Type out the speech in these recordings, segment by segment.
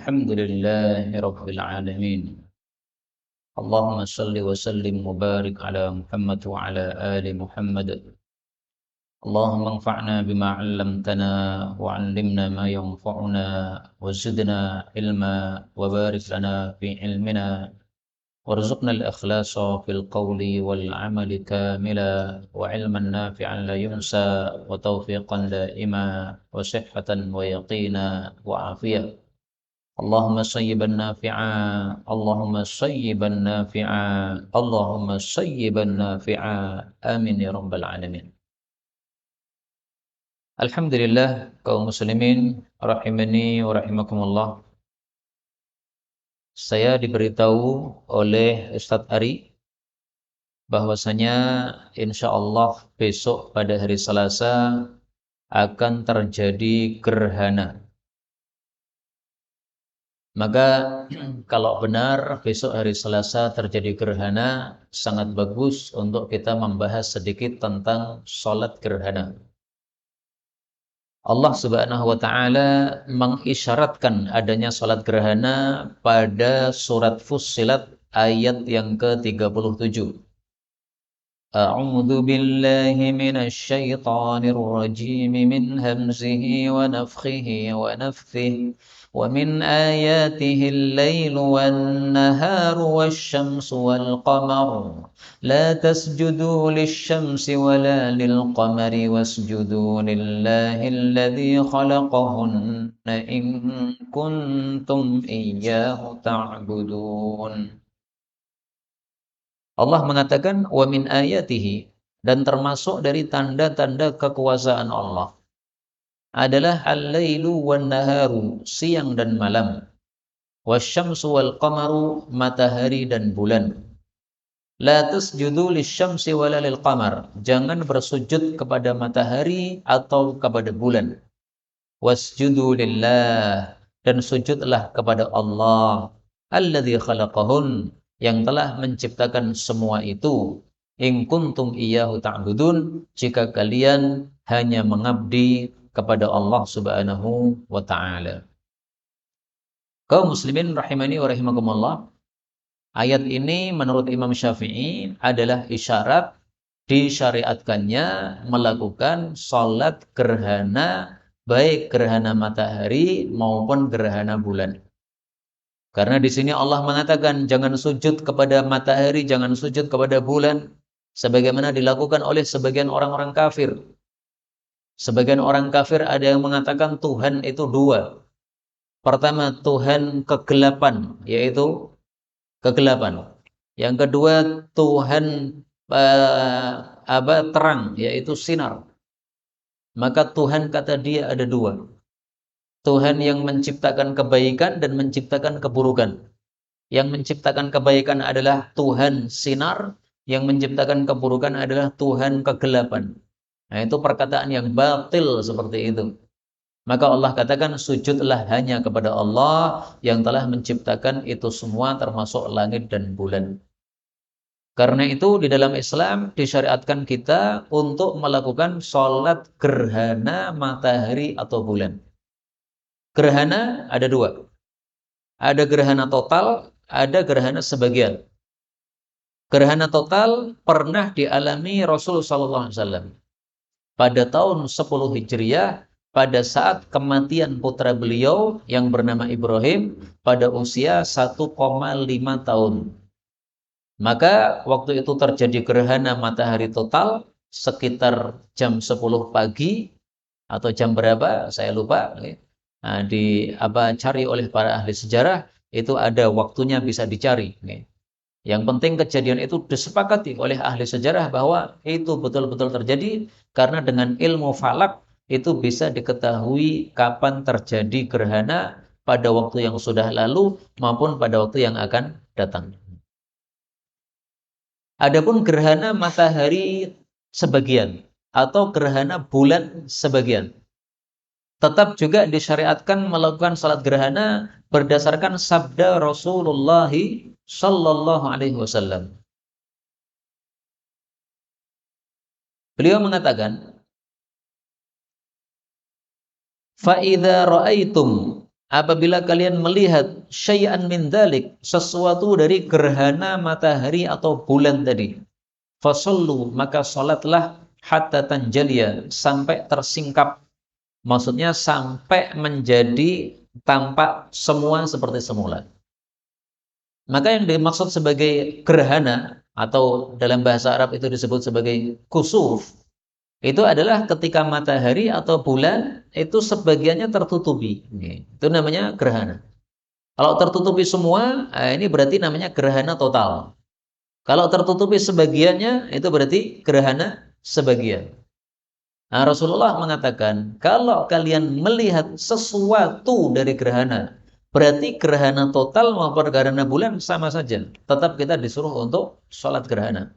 الحمد لله رب العالمين. اللهم صل وسلم وبارك على محمد وعلى آل محمد. اللهم انفعنا بما علمتنا وعلمنا ما ينفعنا وزدنا علما وبارك لنا في علمنا وارزقنا الإخلاص في القول والعمل كاملا وعلما نافعا لا ينسى وتوفيقا دائما وصحة ويقينا وعافية. اللهم صيبا نافعا، اللهم صيبا نافعا، اللهم صيبا نافعا. Amin ya rabbal alamin. Alhamdulillah kaum muslimin rahimani wa rahimakumullah. Saya diberitahu oleh Ustadz Ari bahwasanya insyaallah besok pada hari Selasa akan terjadi gerhana. Maka kalau benar besok hari Selasa terjadi gerhana, sangat bagus untuk kita membahas sedikit tentang sholat gerhana. Allah Subhanahu wa taala mengisyaratkan adanya sholat gerhana pada surat Fussilat ayat yang ke-37. A'udzu billahi minasy syaithanir rajim min hamzihi wa nafthihi wa nafthihi. ومن آياته الليل والنهار والشمس والقمر لا تسجدوا للشمس ولا للقمر واسجدوا لله الذي خلقهن إن كنتم إياه تعبدون. Allah mengatakan wa min ayatihi, dan termasuk dari tanda-tanda kekuasaan Allah adalah al-lailu wan naharu, siang dan malam, wasyamsu wal qamaru, matahari dan bulan. La tasjudu lisyamsi wala lil qamar, jangan bersujud kepada matahari atau kepada bulan. Wasjudu lillah, dan sujudlah kepada Allah alladzi khalaqahun, yang telah menciptakan semua itu. In kuntum iyyahu ta'budun, jika kalian hanya mengabdi kepada Allah Subhanahu wa taala. Kaum muslimin rahimani wa rahimakumullah, ayat ini menurut Imam Syafi'i adalah isyarat disyariatkannya melakukan sholat gerhana, baik gerhana matahari maupun gerhana bulan. Karena di sini Allah mengatakan jangan sujud kepada matahari, jangan sujud kepada bulan, sebagaimana dilakukan oleh sebagian orang-orang kafir. Sebagian orang kafir ada yang mengatakan Tuhan itu dua. Pertama, Tuhan kegelapan, yaitu kegelapan. Yang kedua, Tuhan terang, yaitu sinar. Maka Tuhan kata dia ada dua. Tuhan yang menciptakan kebaikan dan menciptakan keburukan. Yang menciptakan kebaikan adalah Tuhan sinar, yang menciptakan keburukan adalah Tuhan kegelapan. Nah, itu perkataan yang batil seperti itu. Maka Allah katakan sujudlah hanya kepada Allah yang telah menciptakan itu semua termasuk langit dan bulan. Karena itu di dalam Islam disyariatkan kita untuk melakukan sholat gerhana matahari atau bulan. Gerhana ada dua. Ada gerhana total, ada gerhana sebagian. Gerhana total pernah dialami Rasul SAW pada tahun 10 Hijriah, pada saat kematian putra beliau yang bernama Ibrahim pada usia 1,5 tahun. Maka waktu itu terjadi gerhana matahari total sekitar jam 10 pagi atau jam berapa saya lupa. Nah, cari oleh para ahli sejarah, itu ada waktunya bisa dicari. Yang penting kejadian itu disepakati oleh ahli sejarah bahwa itu betul-betul terjadi, karena dengan ilmu falak itu bisa diketahui kapan terjadi gerhana pada waktu yang sudah lalu maupun pada waktu yang akan datang. Adapun gerhana matahari sebagian atau gerhana bulan sebagian, tetap juga disyariatkan melakukan salat gerhana berdasarkan sabda Rasulullah sallallahu alaihi wasallam. Beliau mengatakan, "Fa idza ra'aitum apabila kalian melihat syai'an min dzalik, sesuatu dari gerhana matahari atau bulan tadi, fasallu, maka salatlah hatta tanjaliya, sampai tersingkap. Maksudnya sampai menjadi tampak semua seperti semula. Maka yang dimaksud sebagai gerhana atau dalam bahasa Arab itu disebut sebagai kusuf, itu adalah ketika matahari atau bulan itu sebagiannya tertutupi. Itu namanya gerhana. Kalau tertutupi semua, ini berarti namanya gerhana total. Kalau tertutupi sebagiannya, itu berarti gerhana sebagian. Nah, Rasulullah mengatakan, kalau kalian melihat sesuatu dari gerhana, berarti gerhana total maupun gerhana bulan sama saja. Tetap kita disuruh untuk sholat gerhana.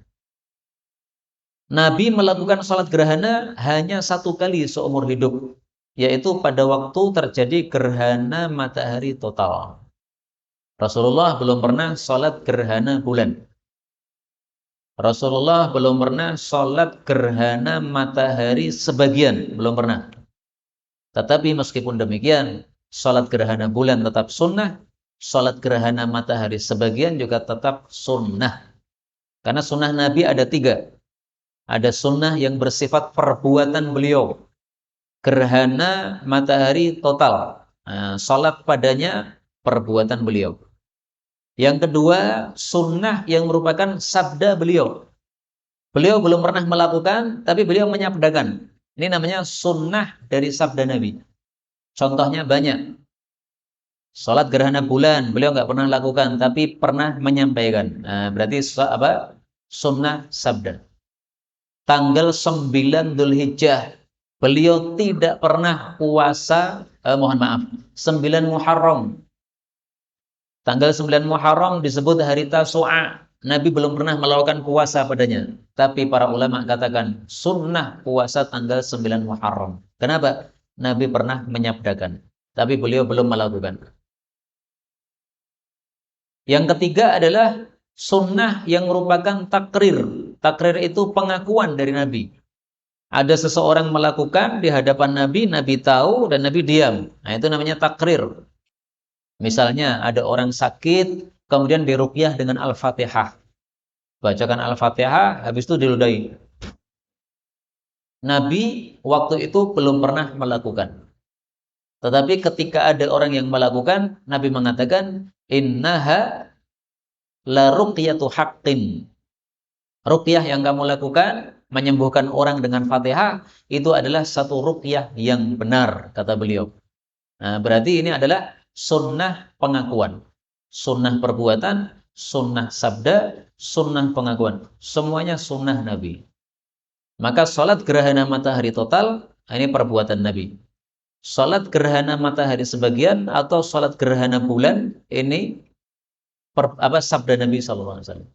Nabi melakukan sholat gerhana hanya satu kali seumur hidup, yaitu pada waktu terjadi gerhana matahari total. Rasulullah belum pernah sholat gerhana bulan. Rasulullah belum pernah sholat gerhana matahari sebagian, belum pernah. Tetapi meskipun demikian, sholat gerhana bulan tetap sunnah, sholat gerhana matahari sebagian juga tetap sunnah. Karena sunnah Nabi ada 3. Ada sunnah yang bersifat perbuatan beliau, gerhana matahari total, sholat padanya perbuatan beliau. Yang kedua, sunnah yang merupakan sabda beliau. Beliau belum pernah melakukan, tapi beliau menyabdakan. Ini namanya sunnah dari sabda Nabi. Contohnya banyak. Sholat gerhana bulan, beliau nggak pernah lakukan, tapi pernah menyampaikan. Nah, berarti apa? Sunnah sabda. Tanggal 9 Dzulhijjah, beliau tidak pernah puasa, 9 Muharram. Tanggal 9 Muharram disebut hari Tasu'a. Nabi belum pernah melakukan puasa padanya. Tapi para ulama katakan sunnah puasa tanggal 9 Muharram. Kenapa? Nabi pernah menyabdakan, tapi beliau belum melakukan. Yang ketiga adalah sunnah yang merupakan takrir. Takrir itu pengakuan dari Nabi. Ada seseorang melakukan di hadapan Nabi, Nabi tahu dan Nabi diam. Nah, itu namanya takrir. Misalnya ada orang sakit, kemudian diruqyah dengan Al-Fatihah. Bacakan Al-Fatihah, habis itu diludahi. Nabi waktu itu belum pernah melakukan. Tetapi ketika ada orang yang melakukan, Nabi mengatakan, innaha la ruqyatu haqqin. Ruqyah yang kamu lakukan, menyembuhkan orang dengan Fatihah, itu adalah satu ruqyah yang benar, kata beliau. Nah, berarti ini adalah sunnah pengakuan, sunnah perbuatan, sunnah sabda, sunnah pengakuan. Semuanya sunnah Nabi. Maka sholat gerhana matahari total, ini perbuatan Nabi. Sholat gerhana matahari sebagian atau sholat gerhana bulan, ini sabda Nabi SAW.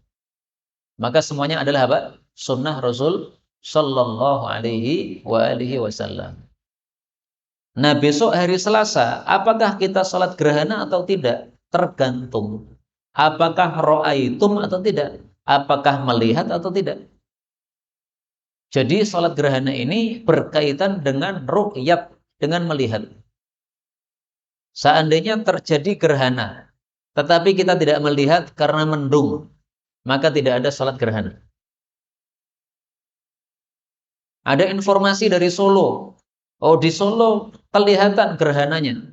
Maka semuanya adalah apa? Sunnah Rasul Sallallahu Alaihi Wasallam. Nah, besok hari Selasa, apakah kita sholat gerhana atau tidak? Tergantung. Apakah ro'aitum atau tidak? Apakah melihat atau tidak? Jadi sholat gerhana ini berkaitan dengan ru'yat, dengan melihat. Seandainya terjadi gerhana, tetapi kita tidak melihat karena mendung, maka tidak ada sholat gerhana. Ada informasi dari Solo. Oh, di Solo kelihatan gerhananya.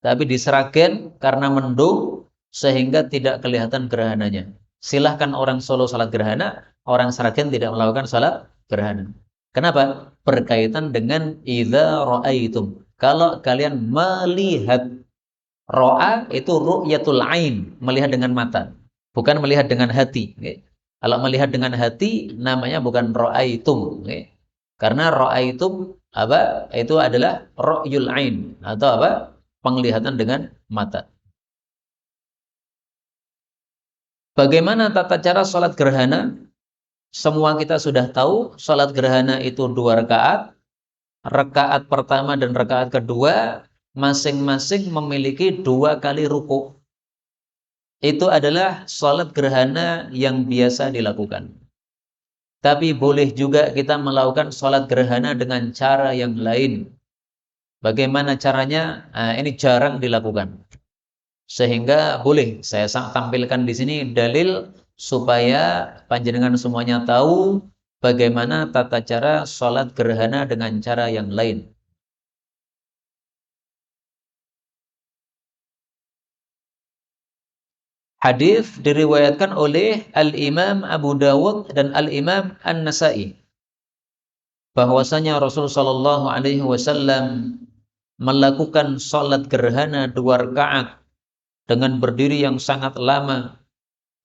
Tapi di Sragen karena mendung sehingga tidak kelihatan gerhananya. Silahkan orang Solo salat gerhana, orang Sragen tidak melakukan salat gerhana. Kenapa? Berkaitan dengan idza ra'aitum. Kalau kalian melihat, ro'a itu ru'yatul ain, melihat dengan mata, bukan melihat dengan hati. Kalau melihat dengan hati namanya bukan ra'aitum. Karena ra'aitum apa? Itu adalah ru'yul ain atau apa? Penglihatan dengan mata. Bagaimana tata cara sholat gerhana? Semua kita sudah tahu, sholat gerhana itu 2 rakaat. Rakaat pertama dan rakaat kedua masing-masing memiliki 2 kali ruku. Itu adalah sholat gerhana yang biasa dilakukan. Tapi boleh juga kita melakukan sholat gerhana dengan cara yang lain. Bagaimana caranya? Ini jarang dilakukan. Sehingga boleh saya tampilkan di sini dalil supaya panjenengan semuanya tahu bagaimana tata cara sholat gerhana dengan cara yang lain. Hadis diriwayatkan oleh Al-Imam Abu Dawud dan Al-Imam An-Nasai bahwasanya Rasul sallallahu alaihi wasallam melakukan salat gerhana 2 rakaat dengan berdiri yang sangat lama,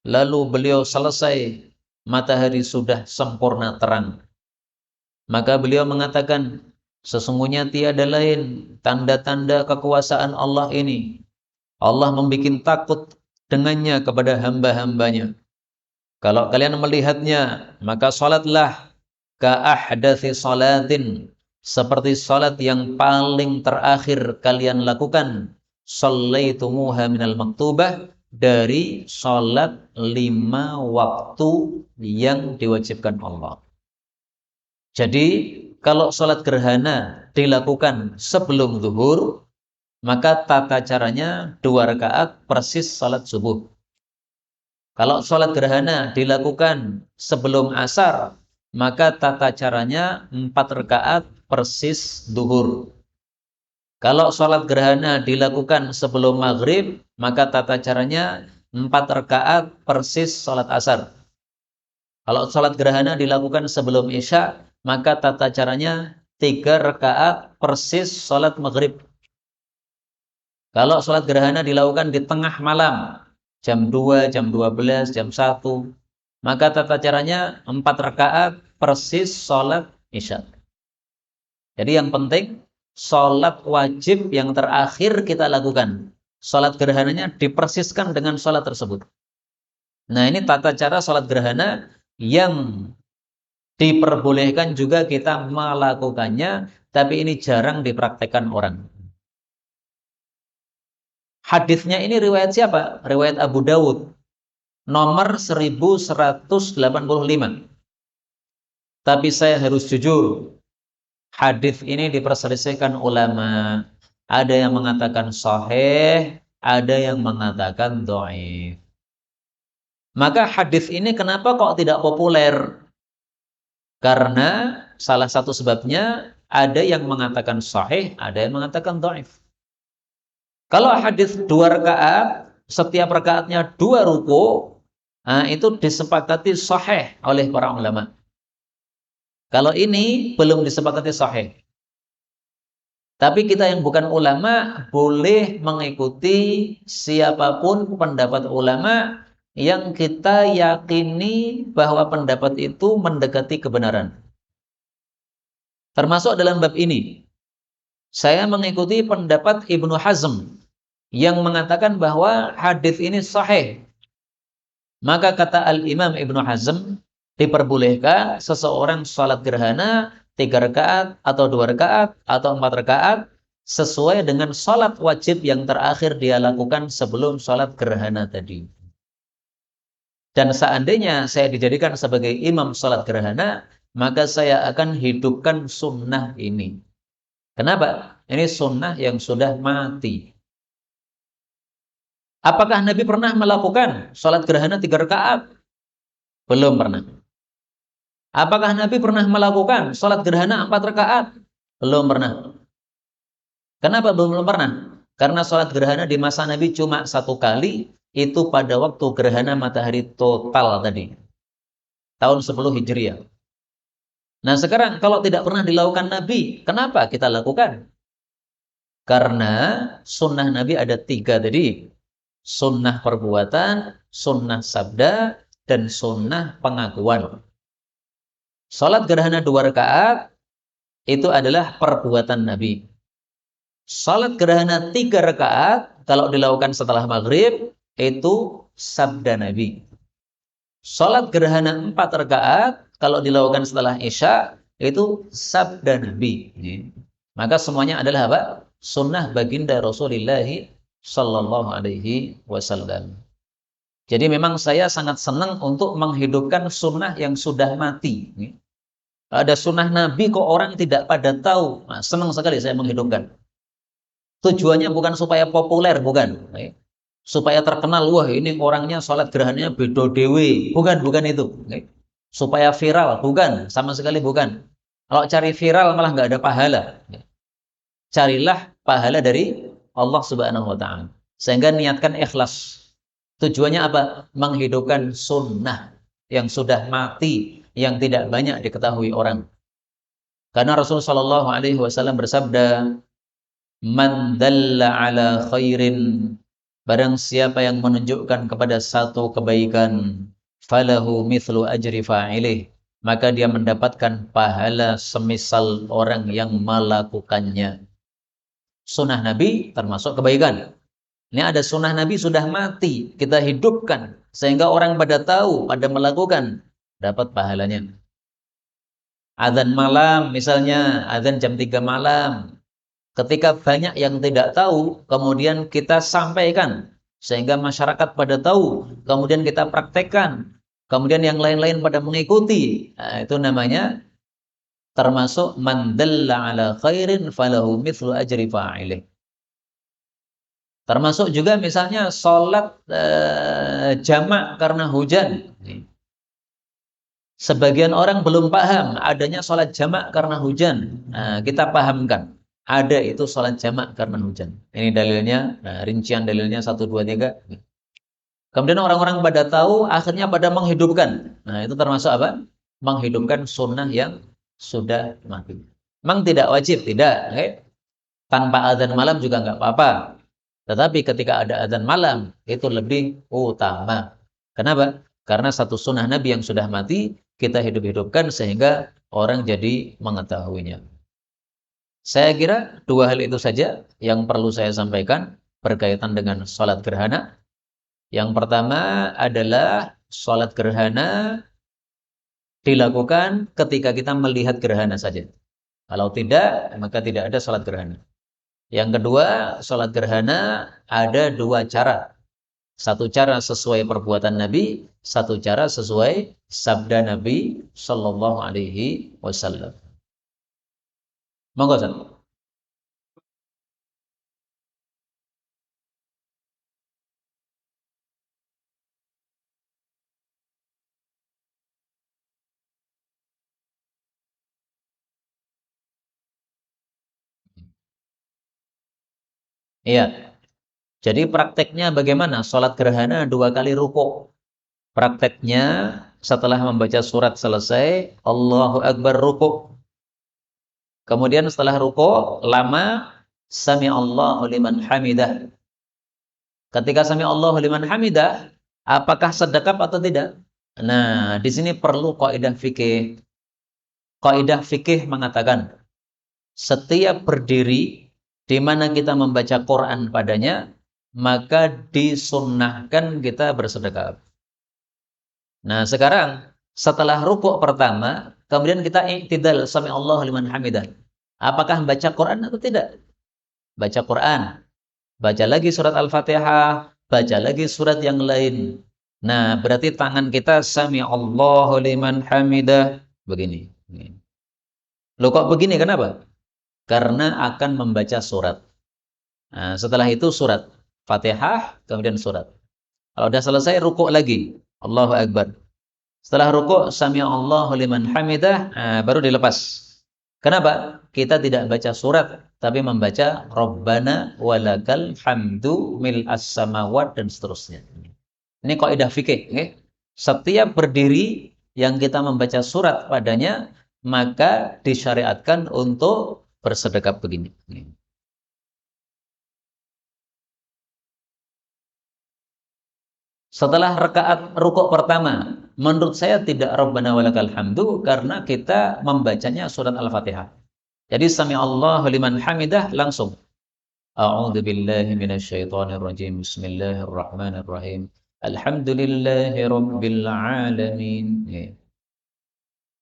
lalu beliau selesai, matahari sudah sempurna terang. Maka beliau mengatakan, sesungguhnya tiada lain tanda-tanda kekuasaan Allah ini. Allah membuat takut dengannya kepada hamba-hambanya. Kalau kalian melihatnya, maka salatlah ka'ahdathi salatin, seperti salat yang paling terakhir kalian lakukan, shallaitumuha minal maktubah, dari salat 5 waktu yang diwajibkan Allah. Jadi kalau salat gerhana dilakukan sebelum zuhur, maka tata caranya 2 rakaat persis salat subuh. Kalau sholat gerhana dilakukan sebelum asar, maka tata caranya 4 rakaat persis duhur. Kalau sholat gerhana dilakukan sebelum maghrib, maka tata caranya 4 rakaat persis sholat asar. Kalau sholat gerhana dilakukan sebelum isya, maka tata caranya 3 rakaat persis sholat maghrib. Kalau sholat gerhana dilakukan di tengah malam, jam 2, jam 12, jam 1, maka tata caranya 4 rakaat persis sholat isya. Jadi yang penting, sholat wajib yang terakhir kita lakukan. Sholat gerhananya dipersiskan dengan sholat tersebut. Nah, ini tata cara sholat gerhana yang diperbolehkan juga kita melakukannya, tapi ini jarang dipraktekkan orang. Hadisnya ini riwayat siapa? Riwayat Abu Dawud. Nomor 1185. Tapi saya harus jujur, hadis ini diperselisihkan ulama. Ada yang mengatakan sahih, ada yang mengatakan dhaif. Maka hadis ini kenapa kok tidak populer? Karena salah satu sebabnya ada yang mengatakan sahih, ada yang mengatakan dhaif. Kalau hadis 2 rakaat, setiap rakaatnya 2 ruku, itu disepakati sahih oleh para ulama. Kalau ini belum disepakati sahih. Tapi kita yang bukan ulama boleh mengikuti siapapun pendapat ulama yang kita yakini bahwa pendapat itu mendekati kebenaran. Termasuk dalam bab ini, saya mengikuti pendapat Ibnu Hazm yang mengatakan bahwa hadis ini sahih. Maka kata Al-Imam Ibnu Hazm, diperbolehkan seseorang sholat gerhana 3 rakaat atau 2 rakaat atau 4 rakaat sesuai dengan sholat wajib yang terakhir dia lakukan sebelum sholat gerhana tadi. Dan seandainya saya dijadikan sebagai imam sholat gerhana, maka saya akan hidupkan sunnah ini. Kenapa? Ini sunnah yang sudah mati. Apakah Nabi pernah melakukan sholat gerhana 3 rakaat? Belum pernah. Apakah Nabi pernah melakukan sholat gerhana 4 rakaat? Belum pernah. Kenapa belum pernah? Karena sholat gerhana di masa Nabi cuma 1 kali, itu pada waktu gerhana matahari total tadi. Tahun 10 Hijriah. Nah sekarang kalau tidak pernah dilakukan Nabi, kenapa kita lakukan? Karena sunnah Nabi ada 3 tadi. Sunnah perbuatan, sunnah sabda, dan sunnah pengakuan. Salat gerhana 2 rakaat itu adalah perbuatan Nabi. Salat gerhana 3 rakaat kalau dilakukan setelah maghrib itu sabda Nabi. Salat gerhana 4 rakaat kalau dilakukan setelah isya itu sabda Nabi. Maka semuanya adalah apa? Sunnah baginda Rasulullah Sallallahu Alaihi Wasallam. Jadi memang saya sangat senang untuk menghidupkan sunnah yang sudah mati. Ada sunnah Nabi kok orang tidak pada tahu. Nah, senang sekali saya menghidupkan. Tujuannya bukan supaya populer, bukan. Supaya terkenal, wah ini orangnya sholat gerhananya bedo dewe. Bukan itu. Supaya viral, bukan. Sama sekali bukan. Kalau cari viral malah nggak ada pahala. Carilah pahala dari Allah Subhanahu wa Ta'ala. Sehingga niatkan ikhlas. Tujuannya apa? Menghidupkan sunnah yang sudah mati, yang tidak banyak diketahui orang. Karena Rasulullah Shallallahu Alaihi Wasallam bersabda, "Man dalla ala khairin, barang siapa yang menunjukkan kepada satu kebaikan, falahu mithlu ajri fa'ilih, maka dia mendapatkan pahala semisal orang yang melakukannya." Sunnah Nabi termasuk kebaikan. Ini ada sunnah Nabi sudah mati, kita hidupkan sehingga orang pada tahu, pada melakukan, dapat pahalanya. Adzan malam misalnya, adzan jam 3 malam. Ketika banyak yang tidak tahu, kemudian kita sampaikan sehingga masyarakat pada tahu, kemudian kita praktekkan, kemudian yang lain-lain pada mengikuti. Nah, itu namanya termasuk man dalla ala khairin falahu mithlu ajri fa'ilih. Termasuk juga misalnya sholat jamak karena hujan. Sebagian orang belum paham adanya sholat jamak karena hujan. Nah, kita pahamkan. Ada itu sholat jamak karena hujan. Ini dalilnya, nah, rincian dalilnya 1, 2, 3. Kemudian orang-orang pada tahu, akhirnya pada menghidupkan. Nah, itu termasuk apa? Menghidupkan sunnah yang sudah mati. Memang tidak wajib, tidak. Tanpa adzan malam juga nggak apa-apa. Tetapi ketika ada adzan malam, itu lebih utama. Kenapa? Karena satu sunnah Nabi yang sudah mati, kita hidup-hidupkan sehingga orang jadi mengetahuinya. Saya kira dua hal itu saja yang perlu saya sampaikan berkaitan dengan sholat gerhana. Yang pertama adalah sholat gerhana dilakukan ketika kita melihat gerhana saja. Kalau tidak, maka tidak ada sholat gerhana. Yang kedua, sholat gerhana ada dua cara. Satu cara sesuai perbuatan Nabi, satu cara sesuai sabda Nabi Sallallahu Alaihi Wasallam. Monggo, Ustaz. Iya. Jadi prakteknya bagaimana? Sholat gerhana dua kali ruku. Prakteknya setelah membaca surat selesai, Allahu Akbar ruku. Kemudian setelah ruku, lama Sami Allahu liman hamidah. Ketika Sami Allahu liman hamidah, apakah sedekap atau tidak? Nah, di sini perlu kaidah fikih. Kaidah fikih mengatakan, setiap berdiri di mana kita membaca Quran padanya, maka disunnahkan kita bersedekah. Nah, sekarang setelah rukuk pertama, kemudian kita i'tidal sami Allahu liman hamidah. Apakah baca Quran atau tidak? Baca Quran. Baca lagi surat Al-Fatihah, baca lagi surat yang lain. Nah, berarti tangan kita sami Allahu liman hamidah begini. Loh kok begini kenapa? Karena akan membaca surat. Nah, setelah itu surat Fatihah, kemudian surat. Kalau sudah selesai rukuk lagi. Allahu Akbar. Setelah rukuk sami Allahu liman hamidah, baru dilepas. Kenapa? Kita tidak baca surat, tapi membaca Rabbana walakal hamdu mil as-samawat dan seterusnya. Ini kaidah fikih, okay? Setiap berdiri yang kita membaca surat padanya, maka disyariatkan untuk bersedekap begini. Setelah rakaat rukuk pertama, menurut saya tidak Rabbana walakal hamdu karena kita membacanya surat Al-Fatihah. Jadi sami Allahu liman hamidah langsung. A'udzu billahi minasyaitonir rajim. Bismillahirrahmanirrahim. Alhamdulillahi rabbil alamin. Ya.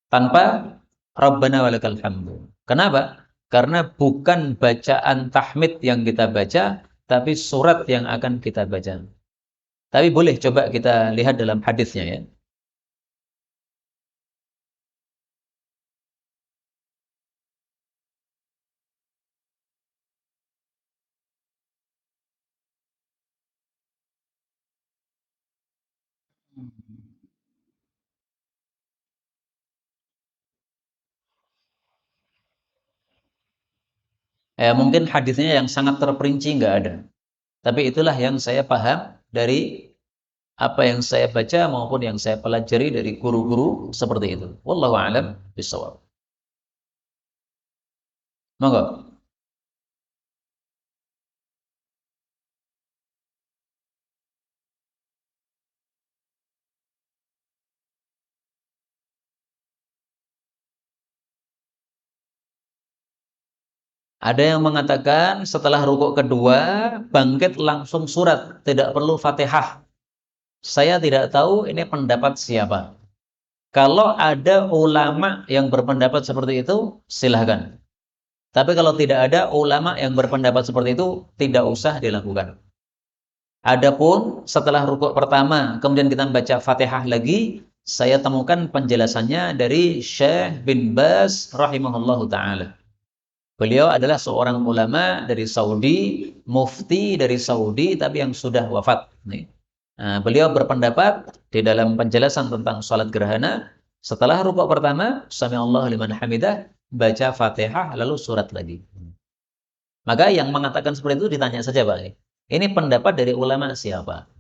Tanpa Rabbana walakal hamdu. Kenapa? Karena bukan bacaan tahmid yang kita baca, tapi surat yang akan kita baca. Tapi boleh coba kita lihat dalam hadisnya ya. Ya, mungkin hadisnya yang sangat terperinci nggak ada. Tapi itulah yang saya paham dari apa yang saya baca maupun yang saya pelajari dari guru-guru seperti itu. Wallahu a'lam bishawab. Monggo. Ada yang mengatakan setelah rukuk kedua bangkit langsung surat, tidak perlu Fatihah. Saya tidak tahu ini pendapat siapa. Kalau ada ulama yang berpendapat seperti itu, silahkan. Tapi kalau tidak ada ulama yang berpendapat seperti itu, tidak usah dilakukan. Adapun setelah rukuk pertama, kemudian kita baca Fatihah lagi, saya temukan penjelasannya dari Syekh bin Baz rahimahullahu taala. Beliau adalah seorang ulama dari Saudi, mufti dari Saudi, tapi yang sudah wafat. Nah, beliau berpendapat di dalam penjelasan tentang sholat gerhana, setelah rukuk pertama, Sami Allahu liman hamidah, baca Fatihah lalu surat lagi. Maka yang mengatakan seperti itu ditanya saja Pak. Ini pendapat dari ulama siapa?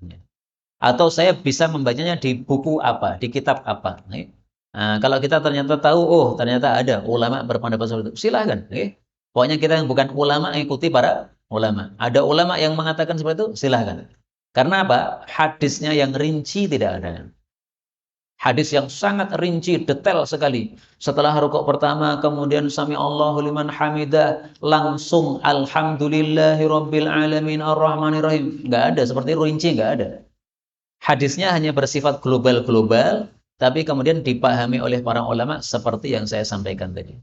Atau saya bisa membacanya di buku apa, di kitab apa? Nah, kalau kita ternyata tahu, oh ternyata ada ulama berpendapat seperti itu, silahkan. Pokoknya kita yang bukan ulama ikuti para ulama. Ada ulama yang mengatakan seperti itu, silahkan. Karena apa? Hadisnya yang rinci tidak ada. Hadis yang sangat rinci, detail sekali. Setelah rukuk pertama, kemudian Sami Allahu liman hamidah, langsung Alhamdulillahi Rabbil Alamin Ar-Rahmanir Rahim. Nggak ada, seperti rinci nggak ada. Hadisnya hanya bersifat global-global, tapi kemudian dipahami oleh para ulama seperti yang saya sampaikan tadi.